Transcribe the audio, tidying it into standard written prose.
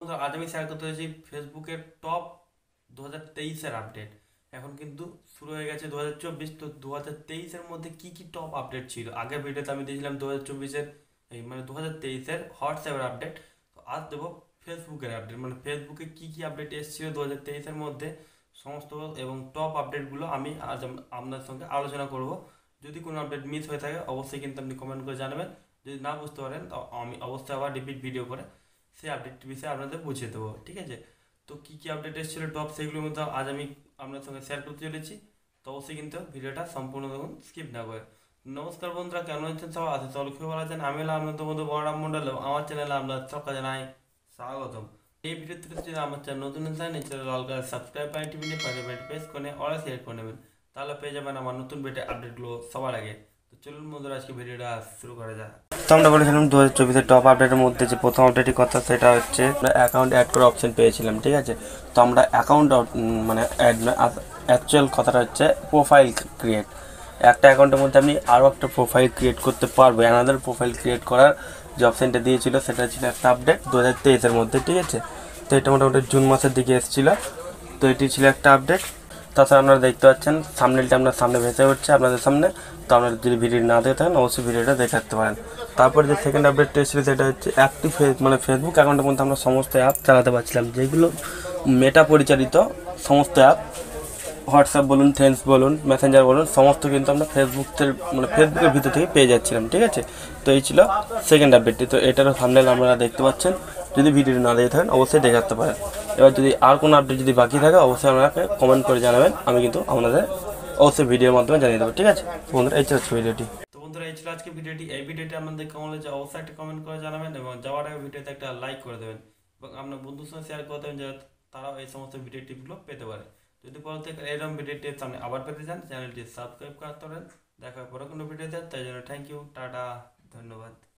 তো আজ আমি শেয়ার করতে চাইছি ফেসবুকের টপ 2023-এর আপডেট। এখন কিন্তু শুরু হয়ে গেছে 2024, তো 2023-এর মধ্যে কি কি টপ আপডেট ছিল। আগের ভিডিওতে আমি দিয়েছিলাম 2024-এর এই মানে 2023-এর হোয়াটসঅ্যাপের আপডেট। তো আজ দেবো ফেসবুকের আপডেট, মানে ফেসবুকে কি কি আপডেট এসেছিল 2023-এর মধ্যে সমস্ত এবং টপ আপডেটগুলো আমি আজ আপনার সঙ্গে আলোচনা করব। যদি কোনো আপডেট মিস হয়ে থাকে অবশ্যই কিন্তু আপনি কমেন্ট করে জানাবেন। যদি না বুঝতে পারেন তো আমি অবশ্যই আবার রিপিট ভিডিও করে সেই আপডেটটির বিষয়ে আপনাদের বুঝিয়ে দেবো, ঠিক আছে। তো কী কী আপডেট এসেছিলো টপ, সেগুলোর মধ্যে আজ আমি আপনার সঙ্গে শেয়ার করতে চলেছি। তো অবশ্যই কিন্তু ভিডিওটা সম্পূর্ণ দেখুন, স্কিপ না করে। নমস্কার বন্ধুরা, কেমন আছেন সবাই? আছে চলো খুব ভালো আছেন। আমি হলাম আপনাদের বন্ধু বড়রাম মন্ডল, আমার চ্যানেলে আপনার সবকা জানাই স্বাগতম। এই ভিডিও থেকে যদি আমার চ্যানেল নতুন থাকেন, এই চ্যানেল লাল কালার সাবস্ক্রাইব বাটন টিপে পাশে বেল প্রেস করে অল শেয়ার করে নেবেন, তাহলে পেয়ে যাবেন আমার নতুন ভিডিও আপডেটগুলো সবার আগে। তো চলুন বন্ধুরা, আজকে ভিডিওটা শুরু করা যাক। তো আমরা বলেছিলাম 2024-এর টপ আপডেটের মধ্যে যে প্রথম আপডেটের কথা, সেটা হচ্ছে আমরা অ্যাকাউন্ট অ্যাড করার অপশন পেয়েছিলাম, ঠিক আছে। তো আমরা অ্যাকাউন্ট মানে অ্যাড না, অ্যাকচুয়াল কথাটা হচ্ছে প্রোফাইল ক্রিয়েট। একটা অ্যাকাউন্টের মধ্যে আপনি আরও একটা প্রোফাইল ক্রিয়েট করতে পারবে। অ্যানাদার প্রোফাইল ক্রিয়েট করার যে অপশানটা দিয়েছিল সেটা ছিল একটা আপডেট 2023-এর মধ্যে, ঠিক আছে। তো এটা মোটামুটি জুন মাসের দিকে এসেছিলো। তো এটি ছিল একটা আপডেট। তাছাড়া আপনারা দেখতে পাচ্ছেন সামনেলটা আপনার সামনে ভেসে উঠছে আপনাদের সামনে। তো আপনারা যদি ভিডিও না দেখে থাকেন অবশ্যই ভিডিওটা দেখে রাখতে পারেন। তারপরে যে সেকেন্ড আপডেটটা এসেছিলো সেটা হচ্ছে অ্যাক্টিভ মানে ফেসবুক অ্যাকাউন্টের মধ্যে আমরা সমস্ত অ্যাপ চালাতে পারছিলাম, যেগুলো মেটা পরিচালিত সমস্ত অ্যাপ, হোয়াটসঅ্যাপ বলুন, ফ্রেন্ডস বলুন, মেসেঞ্জার বলুন, সমস্ত কিন্তু আমরা ফেসবুকের ভিতর থেকে পেয়ে যাচ্ছিলাম, ঠিক আছে। তো এই ছিল সেকেন্ড আপডেটটি। তো এটারও থাম্বনেল আপনারা দেখতে পাচ্ছেন। যদি ভিডিওটি না দেখে থাকেন অবশ্যই দেখে রাখতে পারেন। এবার যদি আর কোনো আপডেট যদি বাকি থাকে অবশ্যই আপনাকে কমেন্ট করে জানাবেন, আমি কিন্তু আপনাদের অবশ্যই ভিডিওর মাধ্যমে জানিয়ে দেবো, ঠিক আছে। তো বন্ধুরা, এই ছিল আজকে ভিডিওটি। তো বন্ধুরা, এই ছিল আজকে ভিডিওটি। এই ভিডিওটি আপনাদের কেমন হয়েছে অবশ্যই একটা কমেন্ট করে জানাবেন, এবং যাওয়ার আগে ভিডিওতে একটা লাইক করে দেবেন এবং আপনার বন্ধুর সঙ্গে শেয়ার করে দেবেন, যাতে তারাও এই সমস্ত ভিডিও টিপগুলো পেতে পারে। যদি পরবর্তীকালে এরকম ভিডিও টিপস সামনে আবার পেতে চান, চ্যানেলটি সাবস্ক্রাইব করতে পারেন। দেখা হবে পরে কোনো ভিডিওতে। তাই জন্য থ্যাংক ইউ, টাটা, ধন্যবাদ।